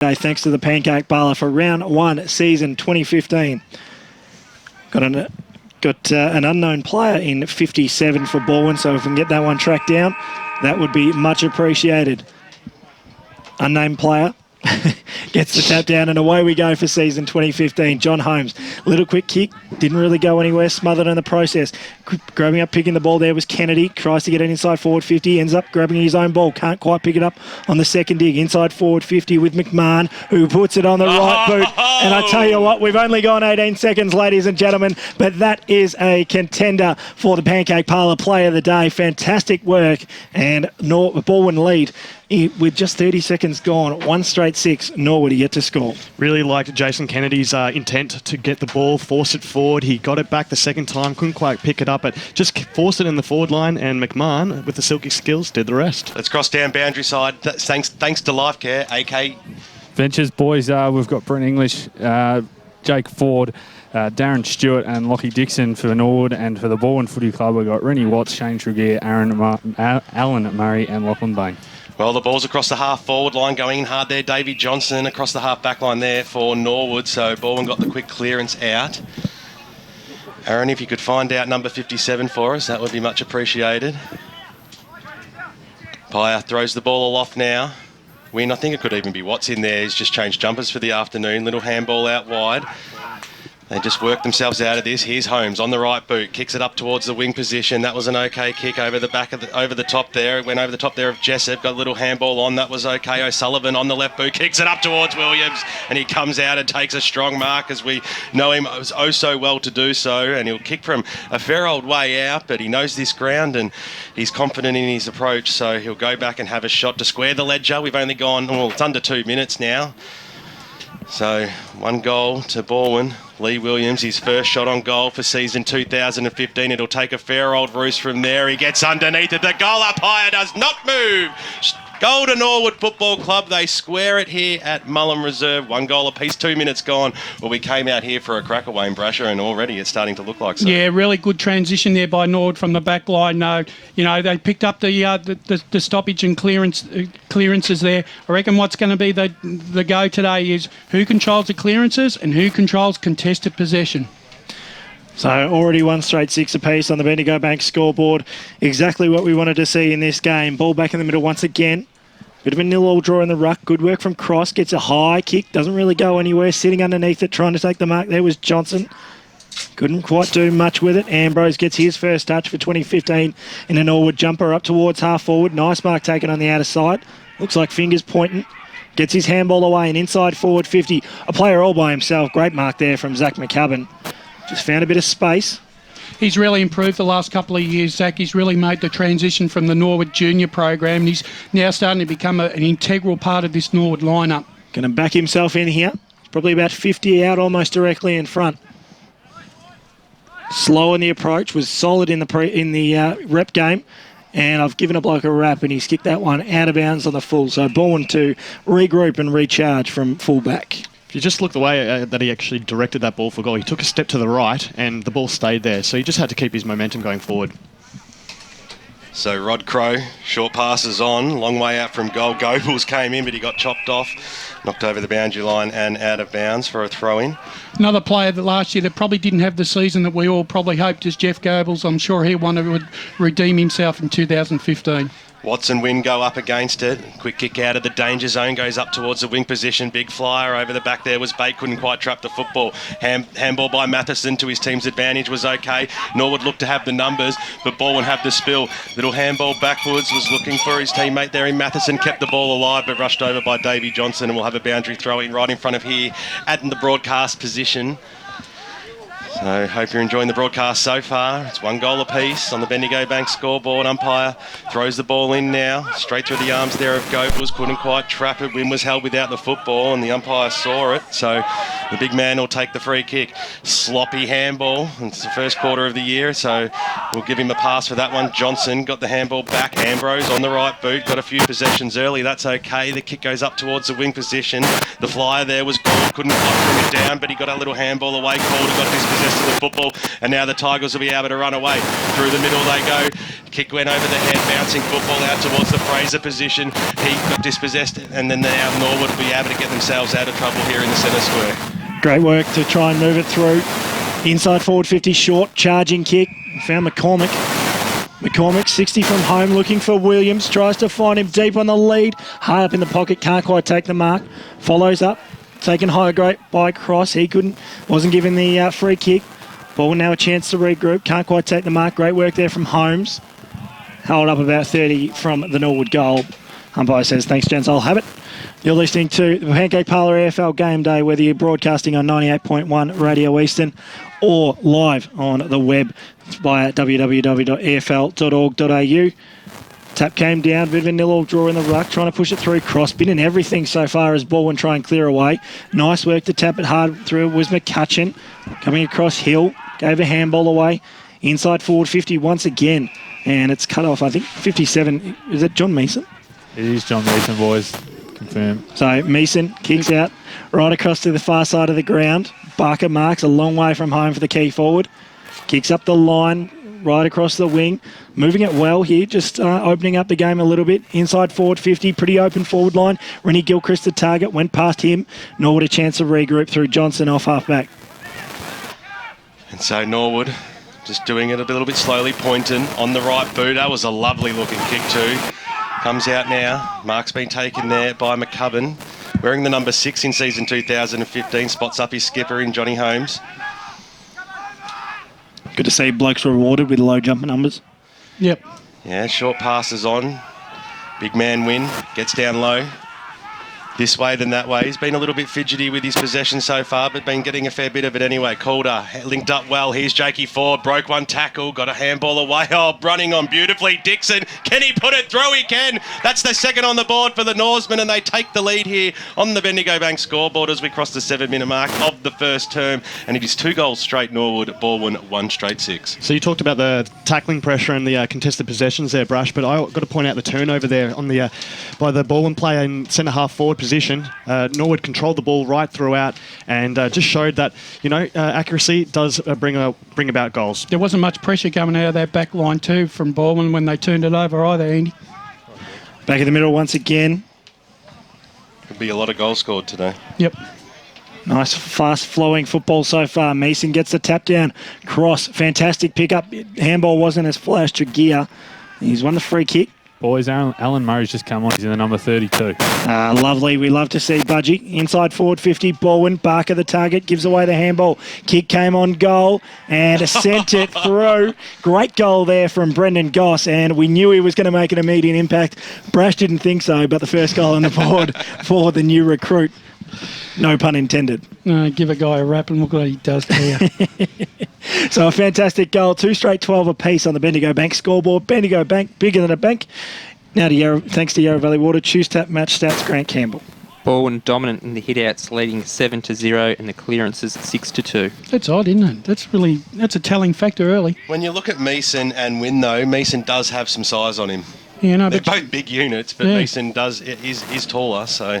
Thanks to the Pancake Parlour for round 1, season 2015. Got an unknown player in 57 for Balwyn, so if we can get that one tracked down, that would be much appreciated. Unnamed player gets the tap down, and away we go for season 2015. John Holmes, little quick kick, didn't really go anywhere, smothered in the process. Grabbing up, picking the ball there was Kennedy, tries to get an inside forward 50, ends up grabbing his own ball, can't quite pick it up on the second dig. Inside forward 50 with McMahon, who puts it on the right boot. And I tell you what, we've only gone 18 seconds, ladies and gentlemen, but that is a contender for the Pancake Parlour Player of the Day. Fantastic work, and Balwyn lead with just 30 seconds gone. 1 straight 6, Norwood yet to score. Really liked Jason Kennedy's intent to get the ball, force it forward. He got it back the second time, couldn't quite pick it up, but just forced it in the forward line, and McMahon, with the silky skills, did the rest. Let's cross down boundary side. Thanks to Life Care, AK. Ventures, boys, we've got Brent English, Jake Ford, Darren Stewart and Lockie Dixon for Norwood, and for the Balwyn Footy Club we've got Rennie Watts, Shane Tregear, Alan Murray and Lachlan Bain. Well, the ball's across the half-forward line, going in hard there. Davey Johnson across the half-back line there for Norwood. So Balwyn got the quick clearance out. Aaron, if you could find out number 57 for us, that would be much appreciated. Pyer throws the ball aloft now. Win, I think it could even be Watts in there. He's just changed jumpers for the afternoon. Little handball out wide. They just work themselves out of this. Here's Holmes on the right boot, kicks it up towards the wing position. That was an okay kick over the back of over the top there. It went over the top there of Jessup. Got a little handball on. That was okay. O'Sullivan on the left boot, kicks it up towards Williams, and he comes out and takes a strong mark, as we know him oh so well to do so. And he'll kick from a fair old way out, but he knows this ground and he's confident in his approach. So he'll go back and have a shot to square the ledger. We've only gone, well, it's under 2 minutes now. So 1 goal to Balwyn. Lee Williams, his first shot on goal for season 2015. It'll take a fair old roost from there. He gets underneath it. The goal umpire does not move. Goal to Norwood Football Club. They square it here at Mullum Reserve. 1 goal apiece, 2 minutes gone. Well, we came out here for a cracker, Wayne Brasher, and already it's starting to look like so. Yeah, really good transition there by Norwood from the back line. They picked up the stoppage and clearances there. I reckon what's going to be the go today is who controls the clearances and who controls contested possession. So already 1 straight 6 apiece on the Bendigo Bank scoreboard. Exactly what we wanted to see in this game. Ball back in the middle once again. Bit of a 0-0 draw in the ruck. Good work from Cross. Gets a high kick. Doesn't really go anywhere. Sitting underneath it, trying to take the mark there was Johnson. Couldn't quite do much with it. Ambrose gets his first touch for 2015 in a Norwood jumper up towards half forward. Nice mark taken on the outer side. Looks like fingers pointing. Gets his handball away and inside forward 50. A player all by himself. Great mark there from Zach McCubbin. Just found a bit of space. He's really improved the last couple of years, Zach. He's really made the transition from the Norwood Junior program, and he's now starting to become an integral part of this Norwood lineup. Going to back himself in here. He's probably about 50 out, almost directly in front. Slow in the approach, was solid in the rep game, and I've given a bloke a wrap, and he's kicked that one out of bounds on the full. So Balwyn to regroup and recharge from full-back. If you just look the way that he actually directed that ball for goal, he took a step to the right and the ball stayed there. So he just had to keep his momentum going forward. So Rod Crow, short passes on, long way out from goal. Gobles came in, but he got chopped off, knocked over the boundary line and out of bounds for a throw-in. Another player that last year that probably didn't have the season that we all probably hoped is Jeff Gobles. I'm sure he would redeem himself in 2015. Watson Wynn go up against it. Quick kick out of the danger zone, goes up towards the wing position. Big flyer over the back there was Bate, couldn't quite trap the football. Handball by Matheson to his team's advantage was okay. Norwood looked to have the numbers, but Balwyn had the spill. Little handball backwards, was looking for his teammate there in Matheson, kept the ball alive, but rushed over by Davey Johnson, and we'll have a boundary throw-in right in front of here at the broadcast position. So hope you're enjoying the broadcast so far. It's 1 goal apiece on the Bendigo Bank scoreboard. Umpire throws the ball in now, straight through the arms there of Gobles. Couldn't quite trap it. Wynn was held without the football, and the umpire saw it. So the big man will take the free kick. Sloppy handball. It's the first quarter of the year, so we'll give him a pass for that one. Johnson got the handball back. Ambrose on the right boot. Got a few possessions early. That's okay. The kick goes up towards the wing position. The flyer there was Gould. Couldn't quite bring it down, but he got a little handball away. Calder got his possession rest of the football. And now the Tigers will be able to run away. Through the middle they go. Kick went over the head, bouncing football out towards the Fraser position. He got dispossessed, and then now Norwood will be able to get themselves out of trouble here in the centre square. Great work to try and move it through. Inside forward 50, short, charging kick. Found McCormick. McCormick, 60 from home, looking for Williams. Tries to find him deep on the lead. High up in the pocket, can't quite take the mark. Follows up, taken high great by Cross. He wasn't given the free kick. Ball now a chance to regroup. Can't quite take the mark. Great work there from Holmes. Held up about 30 from the Norwood goal. Umpire says, thanks, gents, I'll have it. You're listening to the Pancake Parlour AFL Game Day, whether you're broadcasting on 98.1 Radio Eastern or live on the web via www.afl.org.au. Tap came down, bit of a nil-all draw in the ruck, trying to push it through. Cross, been in everything so far as Balwyn try and clear away. Nice work to tap it hard through was McCutcheon. Coming across Hill, gave a handball away. Inside forward 50 once again. And it's cut off, I think, 57. Is it John Mason? It is John Mason, boys. Confirmed. So Mason kicks out right across to the far side of the ground. Barker marks a long way from home for the key forward. Kicks up the line, right across the wing. Moving it well here, just opening up the game a little bit. Inside forward 50, pretty open forward line. Rennie Gilchrist the target, went past him. Norwood a chance to regroup through Johnson off half-back. And so Norwood just doing it a little bit slowly, pointing on the right boot. That was a lovely looking kick too. Comes out now. Mark's been taken there by McCubbin. Wearing the number 6 in season 2015. Spots up his skipper in Johnny Holmes. Good to see blokes rewarded with low jumper numbers. Yep. Yeah, short passes on. Big man win. Gets down low. This way than that way. He's been a little bit fidgety with his possession so far, but been getting a fair bit of it anyway. Calder linked up well. Here's Jakey Ford. Broke one tackle. Got a handball away. Oh, running on beautifully. Dixon. Can he put it through? He can. That's the second on the board for the Norsemen, and they take the lead here on the Bendigo Bank scoreboard as we cross the 7-minute mark of the first term. And it is 2 goals straight Norwood. Balwyn 1 straight 6. So you talked about the tackling pressure and the contested possessions there, Brush, but I got to point out the turnover there on the by the Balwyn player in centre half forward position. Norwood controlled the ball right throughout and just showed that accuracy does bring about goals. There wasn't much pressure coming out of that back line too from Balwyn when they turned it over either, Andy. Back in the middle once again. Could be a lot of goals scored today. Yep. Nice fast-flowing football so far. Mason gets the tap down. Cross, fantastic pickup. Handball wasn't as flash to Gear. He's won the free kick. Boys, Alan Murray's just come on. He's in the number 32. Lovely. We love to see Budgie. Inside forward 50, Balwyn. Barker the target, gives away the handball. Kick came on goal and sent it through. Great goal there from Brendan Goss, and we knew he was going to make an immediate impact. Brash didn't think so, but the first goal on the board for the new recruit. No pun intended. Give a guy a rap and look what he does to you. So a fantastic goal. 2 straight 12 apiece on the Bendigo Bank scoreboard. Bendigo Bank, bigger than a bank. Now to thanks to Yarra Valley Water. Choose tap match stats, Grant Campbell. Balwyn dominant in the hit-outs, leading 7-0 and the clearances 6-2. That's odd, isn't it? That's a telling factor early. When you look at Mason and Wynn, though, Mason does have some size on him. Yeah, no, They're but both big units, but Mason is taller, so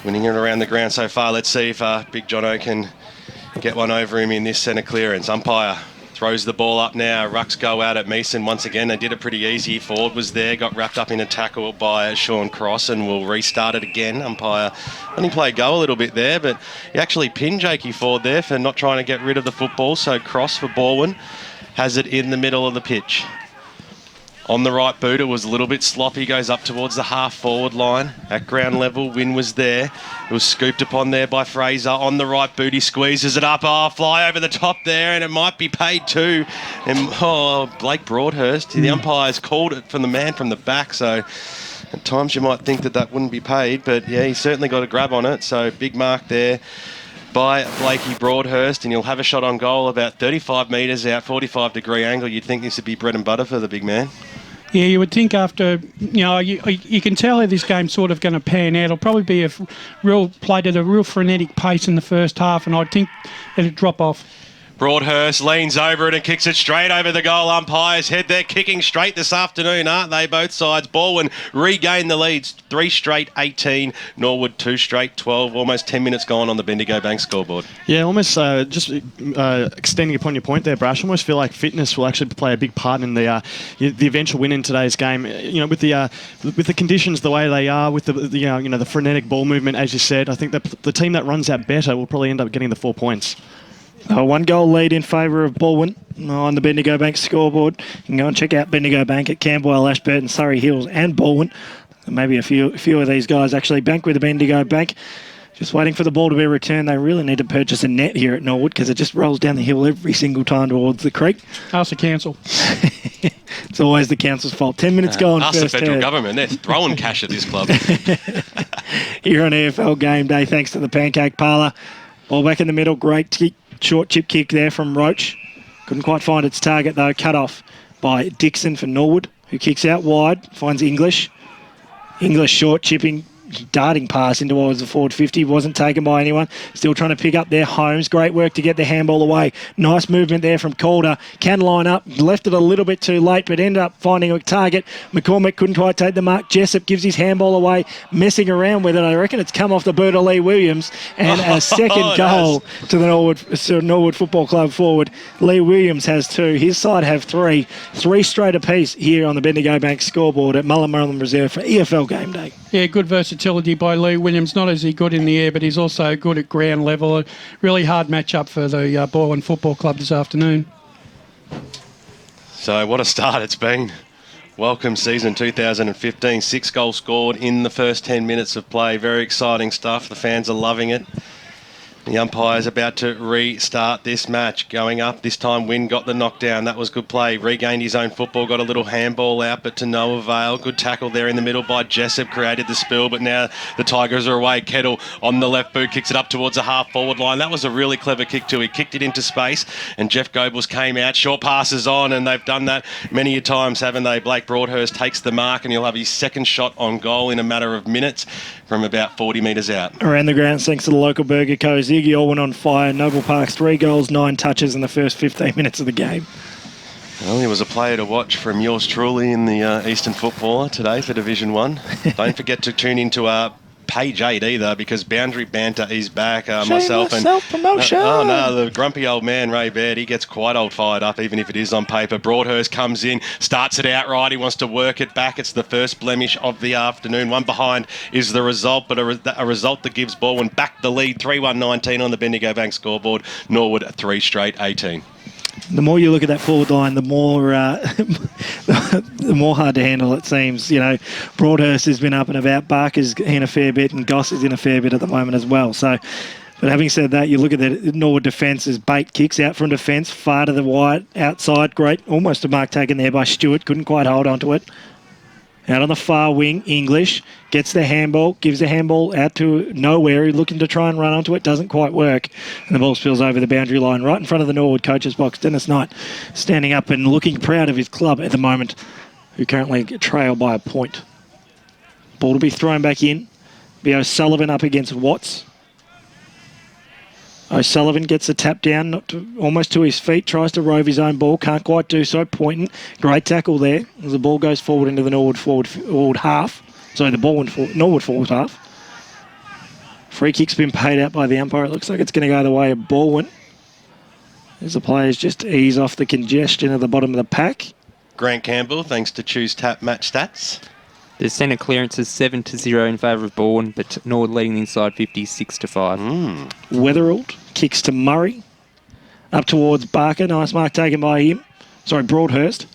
winning it around the ground so far. Let's see if Big Jono can get one over him in this centre clearance. Umpire throws the ball up now. Rucks go out at Mason once again. They did it pretty easy. Ford was there, got wrapped up in a tackle by Sean Cross, and will restart it again. Umpire only play go a little bit there, but he actually pinned Jakey Ford there for not trying to get rid of the football. So Cross for Balwyn has it in the middle of the pitch. On the right boot, it was a little bit sloppy, goes up towards the half-forward line. At ground level, Wynn was there. It was scooped upon there by Fraser. On the right boot, he squeezes it up. Oh, fly over the top there, and it might be paid too. And, Blake Broadhurst, the umpire's called it from the man from the back, so at times you might think that wouldn't be paid, but yeah, he certainly got a grab on it, so big mark there by Blakey Broadhurst, and he'll have a shot on goal about 35 metres out, 45-degree angle. You'd think this would be bread and butter for the big man. Yeah, you would think after, you can tell how this game's sort of going to pan out. It'll probably be played at a real frenetic pace in the first half, and I'd think it'd drop off. Broadhurst leans over it and kicks it straight over the goal umpire's head. They're kicking straight this afternoon, aren't they? Both sides. Balwyn regain the leads. 3 straight 18. Norwood 2 straight 12. Almost 10 minutes gone on the Bendigo Bank scoreboard. Yeah, almost just extending upon your point there, Brash. I almost feel like fitness will actually play a big part in the eventual win in today's game. With the conditions the way they are, with the frenetic ball movement, as you said, I think that the team that runs out better will probably end up getting the 4 points. A 1-goal lead in favour of Balwyn on the Bendigo Bank scoreboard. You can go and check out Bendigo Bank at Camberwell, Ashburton, Surrey Hills and Balwyn. Maybe a few of these guys actually bank with the Bendigo Bank. Just waiting for the ball to be returned. They really need to purchase a net here at Norwood because it just rolls down the hill every single time towards the creek. Ask the council. It's always the council's fault. 10 minutes gone. Ask the federal government. They're throwing cash at this club. Here on AFL Game Day, thanks to the Pancake Parlour. Ball back in the middle. Great kick. Short chip kick there from Roach. Couldn't quite find its target though. Cut off by Dixon for Norwood, who kicks out wide, finds English. English short chipping, darting pass in towards the forward 50. Wasn't taken by anyone. Still trying to pick up their Holmes. Great work to get the handball away. Nice movement there from Calder. Can line up. Left it a little bit too late, but ended up finding a target. McCormick couldn't quite take the mark. Jessup gives his handball away, messing around with it. I reckon it's come off the boot of Lee Williams. And a second goal to the Norwood Football Club forward. Lee Williams has 2. His side have 3. 3 straight apiece here on the Bendigo Bank scoreboard at Mullen Reserve for EFL Game Day. Yeah, good versatility by Lee Williams. Not as he good in the air, but he's also good at ground level. A really hard match-up for the Balwyn Football Club this afternoon. So what a start it's been. Welcome season 2015. 6 goals scored in the first 10 minutes of play. Very exciting stuff. The fans are loving it. The umpire's about to restart this match. Going up, this time Wynn got the knockdown. That was good play. Regained his own football, got a little handball out, but to no avail. Good tackle there in the middle by Jessup, created the spill, but now the Tigers are away. Kettle on the left boot, kicks it up towards the half-forward line. That was a really clever kick too. He kicked it into space, and Jeff Goebbels came out. Short passes on, and they've done that many a times, haven't they? Blake Broadhurst takes the mark, and he'll have his second shot on goal in a matter of minutes from about 40 metres out. Around the ground, thanks to the local Burger Co. Ziggy all went on fire. Noble Park's 3 goals, 9 touches in the first 15 minutes of the game. Well, he was a player to watch from yours truly in the Eastern Footballer today for Division 1. Don't forget to tune into page 8 either, because Boundary Banter is back. Myself and self-promotion. The grumpy old man Ray Baird, he gets quite old fired up even if it is on paper. Broadhurst comes in, starts it outright. He wants to work it back. It's the first blemish of the afternoon. One behind is the result, but a result that gives Balwyn back the lead. 3-1-19 on the Bendigo Bank scoreboard. Norwood 3 straight 18. The more you look at that forward line, the more the more hard to handle it seems. Broadhurst has been up and about. Barker's in a fair bit, and Goss is in a fair bit at the moment as well. So, but having said that, you look at the Norwood defence as Bate kicks out from defence, far to the wide, outside. Great, almost a mark taken there by Stewart. Couldn't quite hold onto it. Out on the far wing, English gets the handball, gives the handball out to nowhere. He's looking to try and run onto it, doesn't quite work. And the ball spills over the boundary line right in front of the Norwood coach's box. Dennis Knight standing up and looking proud of his club at the moment, who currently trail by a point. Ball to be thrown back in. Be O'Sullivan up against Watts. O'Sullivan gets the tap down, almost to his feet, tries to rove his own ball, can't quite do so. Pointing, great tackle there as the ball goes forward into the Norwood forward half. Sorry, the Norwood forward half. Free kick's been paid out by the umpire. It looks like it's going to go the way of Balwyn, as the players just ease off the congestion at the bottom of the pack. Grant Campbell, thanks to Choose Tap Match Stats. The centre clearance is 7-0 in favour of Balwyn, but Norwood leading the inside 50 6-5. Wetherald kicks to Murray. Up towards Barker. Nice mark taken by him. Sorry, Broadhurst.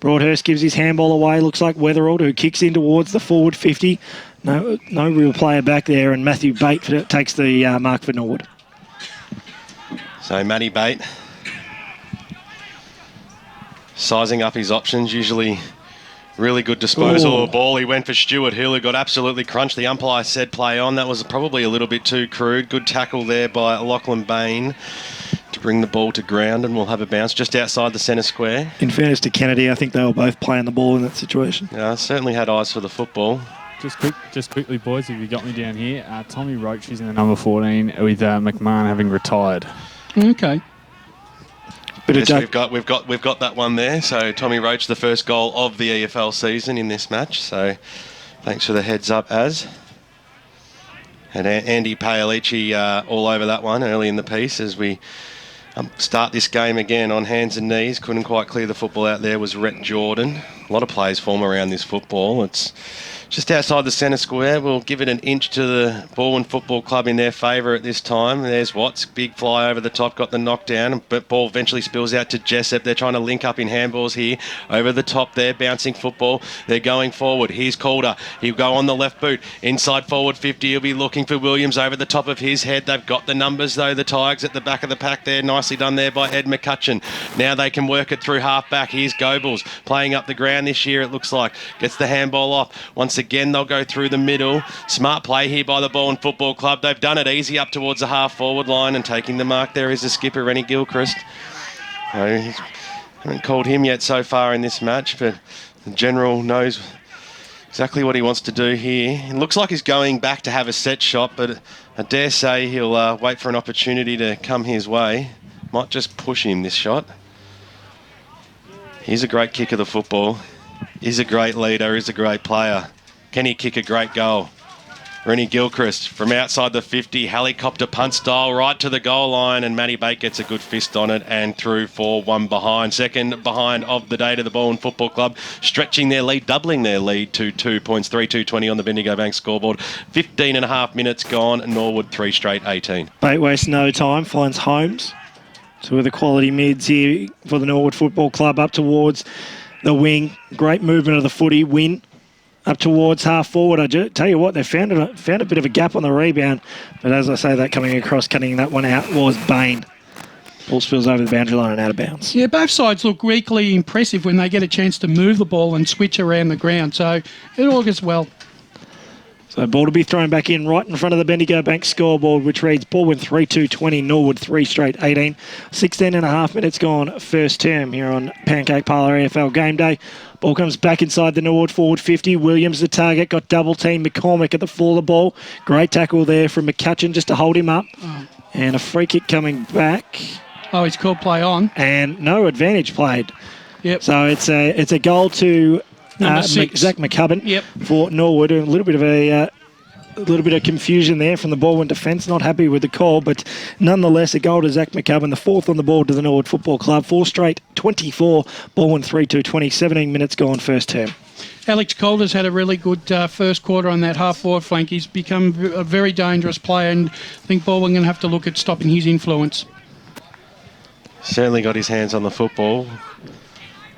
Broadhurst gives his handball away. Looks like Wetherald, who kicks in towards the forward 50. No real player back there, and Matthew Bate takes the mark for Norwood. So Matty Bate sizing up his options, usually really good disposal of the ball. He went for Stewart Hill, who got absolutely crunched. The umpire said play on. That was probably a little bit too crude. Good tackle there by Lachlan Bain to bring the ball to ground, and we'll have a bounce just outside the centre square. In fairness to Kennedy, I think they were both playing the ball in that situation. Yeah, certainly had eyes for the football. Just quickly, boys, if you got me down here, Tommy Roach is in the number 14 with McMahon having retired. Okay. Bit of Yes, joke. we've got that one there. So Tommy Roach, the first goal of the EFL season in this match. So thanks for the heads up, Az. And Andy Paolici all over that one early in the piece as we start this game again on hands and knees. Couldn't quite clear the football out there was Rhett Jordan. A lot of players form around this football. It's just outside the centre square. We'll give it an inch to the Balwyn Football Club in their favour at this time. There's Watts, big fly over the top, got the knockdown, but ball eventually spills out to Jessup. They're trying to link up in handballs here. Over the top there, bouncing football. They're going forward. Here's Calder. He'll go on the left boot. Inside forward 50. He'll be looking for Williams over the top of his head. They've got the numbers though, the Tigers at the back of the pack there. Nicely done there by Ed McCutcheon. Now they can work it through half back. Here's Goebbels playing up the ground this year, it looks like. Gets the handball off. Once again, they'll go through the middle. Smart play here by the Balwyn Football Club. They've done it easy up towards the half-forward line, and taking the mark there is the skipper, Rennie Gilchrist. Haven't called him yet so far in this match, but the General knows exactly what he wants to do here. It looks like he's going back to have a set shot, but I dare say he'll wait for an opportunity to come his way. Might just push him, this shot. He's a great kick of the football. He's a great leader. He's a great player. Can he kick a great goal? Rennie Gilchrist from outside the 50, helicopter punt style right to the goal line, and Matty Bate gets a good fist on it and through for one behind. Second behind of the day to the Balwyn Football Club, stretching their lead, doubling their lead to 2 points, 3-2-20 on the Bendigo Bank scoreboard. 15 and a half minutes gone, Norwood 3 straight 18. Bate wastes no time, finds Holmes. So with the quality mids here for the Norwood Football Club up towards the wing. Great movement of the footy, win. Up towards half forward. Tell you what, they found a bit of a gap on the rebound. But as I say, that coming across, cutting that one out was Bain. Ball spills over the boundary line and out of bounds. Yeah, both sides look weakly impressive when they get a chance to move the ball and switch around the ground. So it all goes well. So ball to be thrown back in right in front of the Bendigo Bank scoreboard, which reads Balwyn 3-2-20, Norwood 3 straight 18. 16 and a half minutes gone first term here on Pancake Parlour AFL game day. Ball comes back inside the Norwood forward 50. Williams the target, got double team. McCormick at the full of the ball. Great tackle there from McCutcheon just to hold him up. And a free kick coming back. Oh, he's called play on. And no advantage played. Yep. So it's a goal to Number 6. Zach McCubbin. Yep. For Norwood. A little bit of confusion there from the Balwyn defence. Not happy with the call, but nonetheless a goal to Zach McCubbin, the fourth on the board to the Norwood Football Club. 4 straight 24. Balwyn 3-2-20. 17 minutes gone first term. Alex Calder's had a really good first quarter on that half-forward flank. He's become a very dangerous player, and I think Balwyn going to have to look at stopping his influence. Certainly got his hands on the football.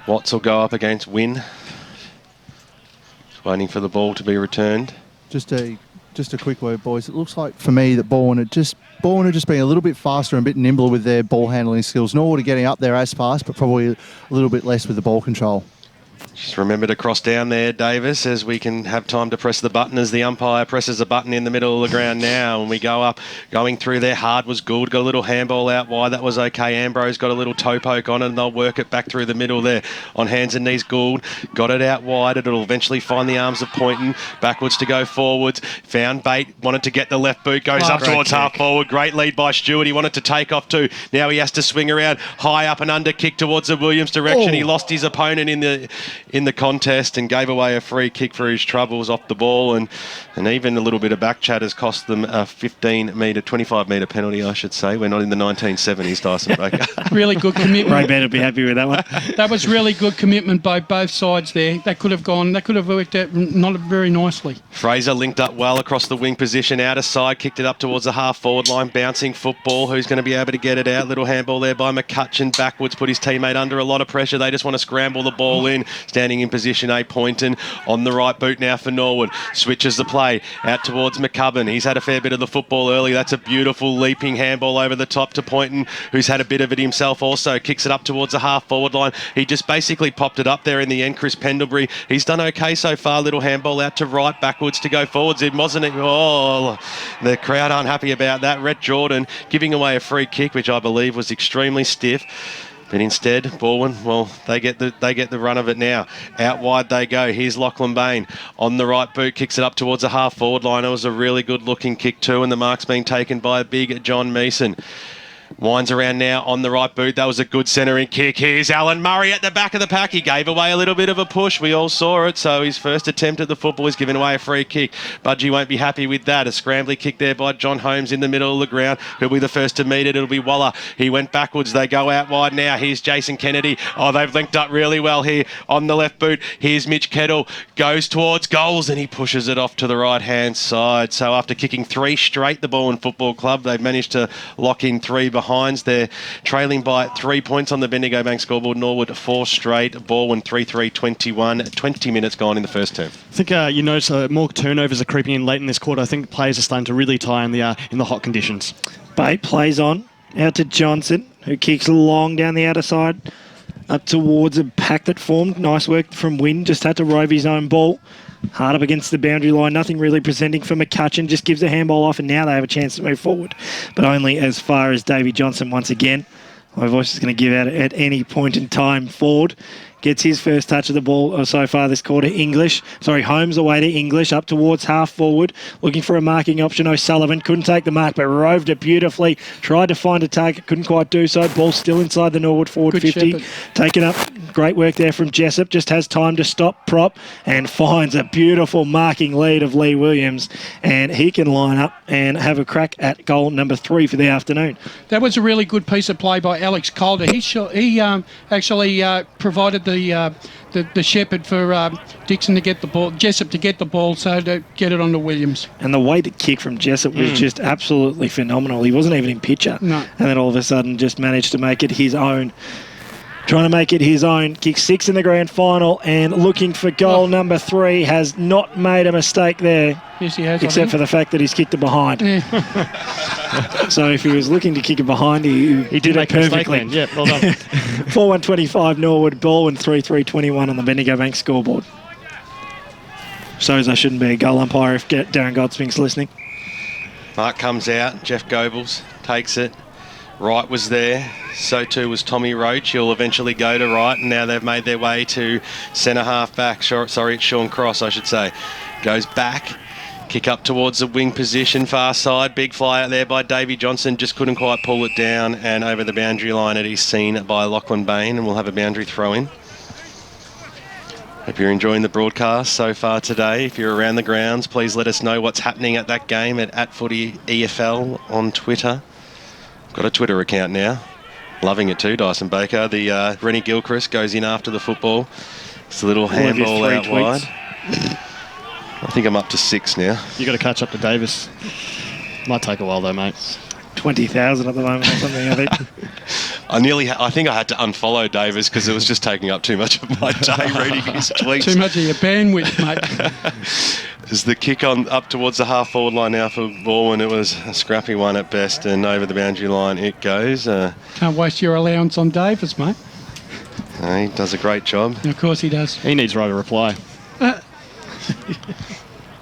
Watts will go up against Wynn. Just waiting for the ball to be returned. Just a quick word, boys. It looks like for me that Balwyn had just been a little bit faster and a bit nimbler with their ball handling skills. Norwood are getting up there as fast, but probably a little bit less with the ball control. Just remember to cross down there, Davis, as we can have time to press the button as the umpire presses the button in the middle of the ground now. And we go up, going through there. Hard was good. Got a little handball out wide. That was okay. Ambrose got a little toe poke on it, and they'll work it back through the middle there. On hands and knees, Gould. Got it out wide. It'll eventually find the arms of Poynton. Backwards to go forwards. Found Bate. Wanted to get the left boot. Goes up towards half forward. Great lead by Stewart. He wanted to take off too. Now he has to swing around. High up and under kick towards the Williams direction. He lost his opponent in the contest and gave away a free kick for his troubles off the ball, and even a little bit of back chat has cost them a 25 metre penalty, I should say. We're not in the 1970s, Dyson Baker. Really good commitment. Ray Ben will be happy with that one. That was really good commitment by both sides there. That could have worked out not very nicely. Fraser linked up well across the wing position, outer side, kicked it up towards the half-forward line, bouncing football. Who's going to be able to get it out? Little handball there by McCutcheon, backwards, put his teammate under a lot of pressure. They just want to scramble the ball in. Standing in position, Poynton on the right boot now for Norwood. Switches the play out towards McCubbin. He's had a fair bit of the football early. That's a beautiful leaping handball over the top to Poynton, who's had a bit of it himself also. Kicks it up towards the half-forward line. He just basically popped it up there in the end. Chris Pendlebury, he's done okay so far. Little handball out to right, backwards to go forwards. It wasn't. Oh, the crowd aren't happy about that. Rhett Jordan giving away a free kick, which I believe was extremely stiff. But instead, Balwyn, well, they get the run of it now. Out wide they go. Here's Lachlan Bain on the right boot, kicks it up towards the half-forward line. It was a really good-looking kick too, and the mark's being taken by a big John Meeson. Winds around now on the right boot. That was a good centering kick. Here's Alan Murray at the back of the pack. He gave away a little bit of a push. We all saw it. So his first attempt at the football is giving away a free kick. Budgie won't be happy with that. A scrambly kick there by John Holmes in the middle of the ground. He'll be the first to meet it. It'll be Waller. He went backwards. They go out wide now. Here's Jason Kennedy. Oh, they've linked up really well here on the left boot. Here's Mitch Kettle. Goes towards goals and he pushes it off to the right-hand side. So after kicking 3 straight, the Balwyn Football Club, they've managed to lock in 3 behinds. They're trailing by 3 points on the Bendigo Bank scoreboard. Norwood 4 straight. Balwyn 3-3-21. 20 minutes gone in the first term. I think you notice more turnovers are creeping in late in this quarter. I think players are starting to really tie in the hot conditions. Bate plays on, out to Johnson, who kicks long down the outer side, up towards a pack that formed. Nice work from Wynn, just had to rove his own ball. Hard up against the boundary line, nothing really presenting for McCutcheon, just gives a handball off and now they have a chance to move forward. But only as far as Davey Johnson once again. My voice is going to give out at any point in time. Ford gets his first touch of the ball so far this quarter. Holmes away to English, up towards half forward, looking for a marking option. O'Sullivan couldn't take the mark, but roved it beautifully. Tried to find a target, couldn't quite do so. Ball still inside the Norwood forward Good 50. shepherd. Taken up. Great work there from Jessup. Just has time to stop, prop, and finds a beautiful marking lead of Lee Williams. And he can line up and have a crack at goal number 3 for the afternoon. That was a really good piece of play by Alex Calder. He actually provided the shepherd for Dixon to get the ball, Jessup to get the ball, so to get it onto Williams. And the way the kick from Jessup was just absolutely phenomenal. He wasn't even in picture. No. And then all of a sudden just managed to make it his own. Trying to make it his own. Kick 6 in the grand final and looking for goal number 3. Has not made a mistake there. Yes, he has. Except for the fact that he's kicked it behind. Yeah. So if he was looking to kick it behind, he did it perfectly. Yeah, well done. 4-1-25 Norwood, Balwyn 3-3-21 on the Bendigo Bank scoreboard. Shows I shouldn't be a goal umpire if Darren Godsping's listening. Mark comes out. Jeff Goebbels takes it. Wright was there. So too was Tommy Roach. He'll eventually go to right, and now they've made their way to centre half back. Sorry, it's Sean Cross, I should say. Goes back. Kick up towards the wing position, far side. Big fly out there by Davey Johnson. Just couldn't quite pull it down, and over the boundary line it is seen by Lachlan Bain, and we'll have a boundary throw in. Hope you're enjoying the broadcast so far today. If you're around the grounds, please let us know what's happening at that game at Footy EFL on Twitter. Got a Twitter account now. Loving it too, Dyson Baker. The Rennie Gilchrist goes in after the football. It's a little handball out wide. I think I'm up to 6 now. You got to catch up to Davis. Might take a while though, mate. 20,000 at the moment or something, I think. I think I had to unfollow Davis because it was just taking up too much of my day reading his tweets. Too much of your bandwidth, mate. As the kick on up towards the half forward line now for Balwyn, it was a scrappy one at best, and over the boundary line it goes. Can't waste your allowance on Davis, mate. He does a great job. And of course he does. He needs right to reply.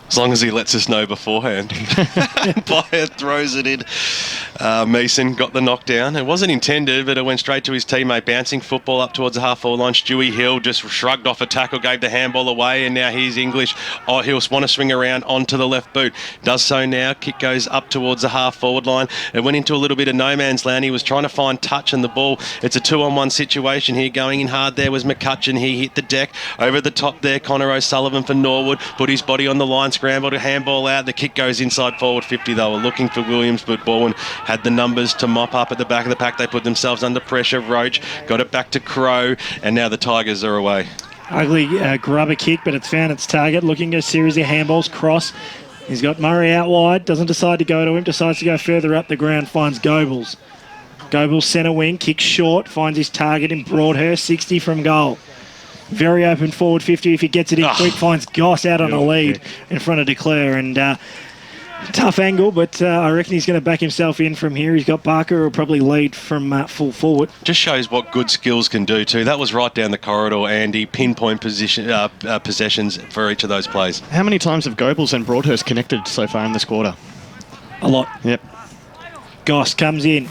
As long as he lets us know beforehand. Player throws it in. Mason got the knockdown. It wasn't intended, but it went straight to his teammate. Bouncing football up towards the half-forward line. Stewie Hill just shrugged off a tackle, gave the handball away, and now he's English. Oh, he'll want to swing around onto the left boot. Does so now. Kick goes up towards the half-forward line. It went into a little bit of no man's land. He was trying to find touch in the ball. It's a 2-on-1 situation here. Going in hard there was McCutcheon. He hit the deck. Over the top there, Connor O'Sullivan for Norwood. Put his body on the line. Scrambled a handball out. The kick goes inside forward 50. They were looking for Williams, but Balwyn had the numbers to mop up at the back of the pack. They put themselves under pressure. Roach got it back to Crow, and now the Tigers are away. Ugly grubber kick, but it's found its target. Looking at a series of handballs. Cross. He's got Murray out wide. Doesn't decide to go to him. Decides to go further up the ground. Finds Goebbels. Goebbels centre wing. Kicks short. Finds his target in Broadhurst. 60 from goal. Very open forward 50. If he gets it in quick, finds Goss out on a lead in front of Declare. And tough angle, but I reckon he's going to back himself in from here. He's got Barker, who'll probably lead from full forward. Just shows what good skills can do too. That was right down the corridor, Andy. Pinpoint possessions for each of those plays. How many times have Goebbels and Broadhurst connected so far in this quarter? A lot. Yep. Goss comes in.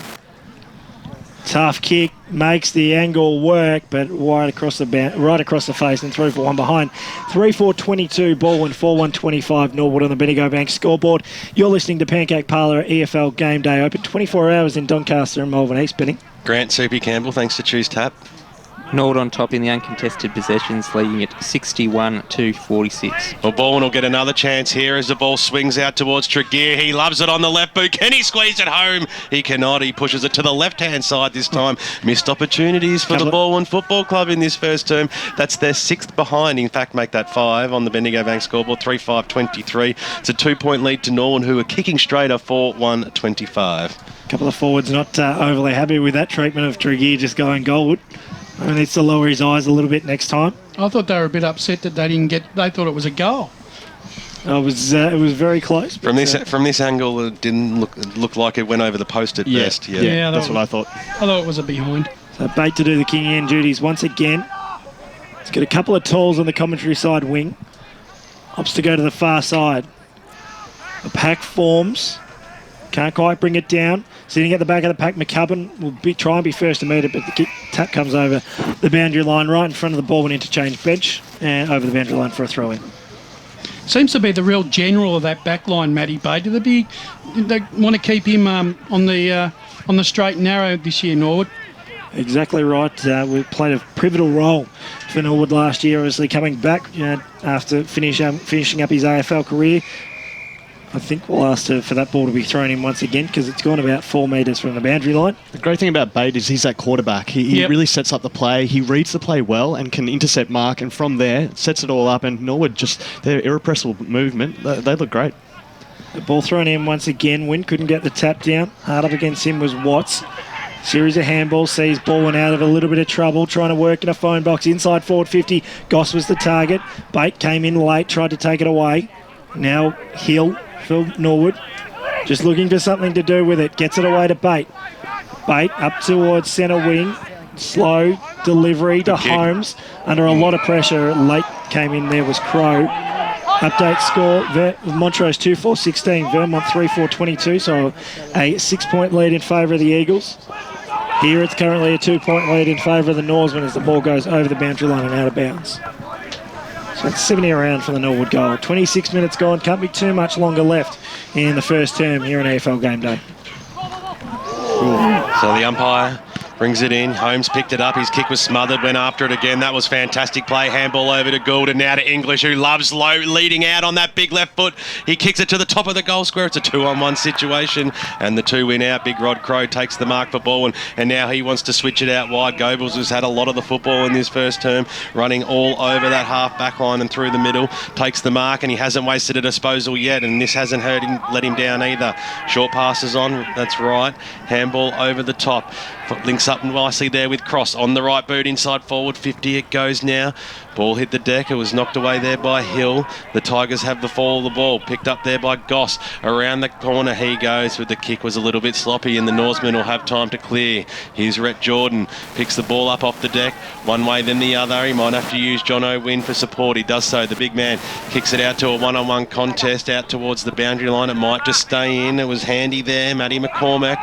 Tough kick. makes the angle work, but right across the face and through for one behind. 3-4-22, Balwyn 4-1-25, Norwood on the Bendigo Bank scoreboard. You're listening to Pancake Parlour EFL Game Day, open 24 hours in Doncaster and Melbourne East. Benny. Grant Soupy Campbell, thanks to Choose Tap. Norwood on top in the uncontested possessions, leading it 61-46. Well, Balwyn will get another chance here as the ball swings out towards Tregear. He loves it on the left boot. Can he squeeze it home? He cannot. He pushes it to the left-hand side this time. Missed opportunities for the Balwyn Football Club in this first term. That's their 6th behind. In fact, make that 5 on the Bendigo Bank scoreboard. 3-5-23. It's a 2-point lead to Norwood, who are kicking straighter 4-1-25. A couple of forwards not overly happy with that treatment of Tregear just going goalward. He needs to lower his eyes a little bit next time. I thought they were a bit upset that they didn't get. They thought it was a goal. It was very close. From this angle, it didn't look like it went over the post at best. Yeah, that's what I thought. I thought it was a behind. So Bate to do the king end duties once again. He's got a couple of tools on the commentary side wing. Opts to go to the far side. The pack forms. Can't quite bring it down. Sitting at the back of the pack, McCubbin will try and be first to meet it, but the kick tap comes over the boundary line right in front of the Balwyn interchange bench and over the boundary line for a throw-in. Seems to be the real general of that back line, Matty Bate. They want to keep him on the straight and narrow this year, Norwood? Exactly right. We played a pivotal role for Norwood last year, obviously coming back after finishing up his AFL career. I think we'll ask for that ball to be thrown in once again because it's gone about 4 metres from the boundary line. The great thing about Bate is he's that quarterback. He really sets up the play. He reads the play well and can intercept mark, and from there sets it all up. And Norwood their irrepressible movement, they look great. The ball thrown in once again. Wynn couldn't get the tap down. Hard up against him was Watts. Series of handballs sees Balwyn out of a little bit of trouble, trying to work in a phone box inside forward 50. Goss was the target. Bate came in late, tried to take it away. Now Hill for Norwood, just looking for something to do with it. Gets it away to Bate. Bate up towards centre wing. Slow delivery to Holmes. Under a lot of pressure. Late came in there was Crow. Update score, Montrose 2-4-16, Vermont 3-4-22, so a 6-point lead in favour of the Eagles. Here it's currently a 2-point lead in favour of the Norsemen as the ball goes over the boundary line and out of bounds. So it's 70 around for the Norwood goal. 26 minutes gone, can't be too much longer left in the first term here in AFL Game Day. So the umpire brings it in. Holmes picked it up. His kick was smothered. Went after it again. That was fantastic play. Handball over to Gould and now to English, who loves low leading out on that big left foot. He kicks it to the top of the goal square. It's a 2-on-1 situation and the 2 win out. Big Rod Crow takes the mark for Balwyn and now he wants to switch it out wide. Goebbels has had a lot of the football in this first term, running all over that half back line and through the middle. Takes the mark and he hasn't wasted a disposal yet, and this hasn't let him down either. Short passes on, that's right. Handball over the top. Links up nicely there with Cross on the right boot inside forward 50 it goes now. Ball hit the deck. It was knocked away there by Hill. The Tigers have the fall of the ball. Picked up there by Goss. Around the corner he goes, but the kick was a little bit sloppy and the Norsemen will have time to clear. Here's Rhett Jordan. Picks the ball up off the deck. One way then the other. He might have to use John O'Wynn for support. He does so. The big man kicks it out to a one-on-one contest out towards the boundary line. It might just stay in. It was handy there. Matty McCormack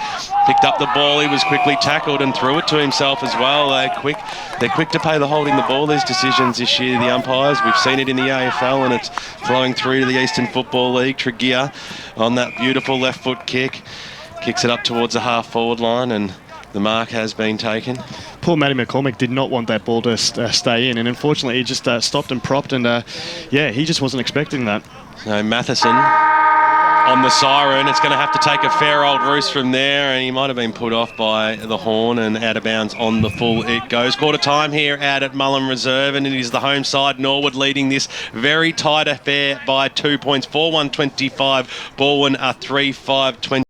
picked up the ball. He was quickly tackled and threw it to himself as well. They're quick to pay the holding the ball. These decisions this year, the umpires. We've seen it in the AFL and it's flowing through to the Eastern Football League. Tregear on that beautiful left foot kick. Kicks it up towards the half forward line and the mark has been taken. Poor Matty McCormack did not want that ball to stay in, and unfortunately he just stopped and propped, and he just wasn't expecting that. So Matheson on the siren. It's going to have to take a fair old roost from there, and he might have been put off by the horn and out of bounds on the full it goes. Quarter time here out at Mullen Reserve, and it is the home side, Norwood, leading this very tight affair by 2 points. 4-1-25, Balwyn 3-5-20.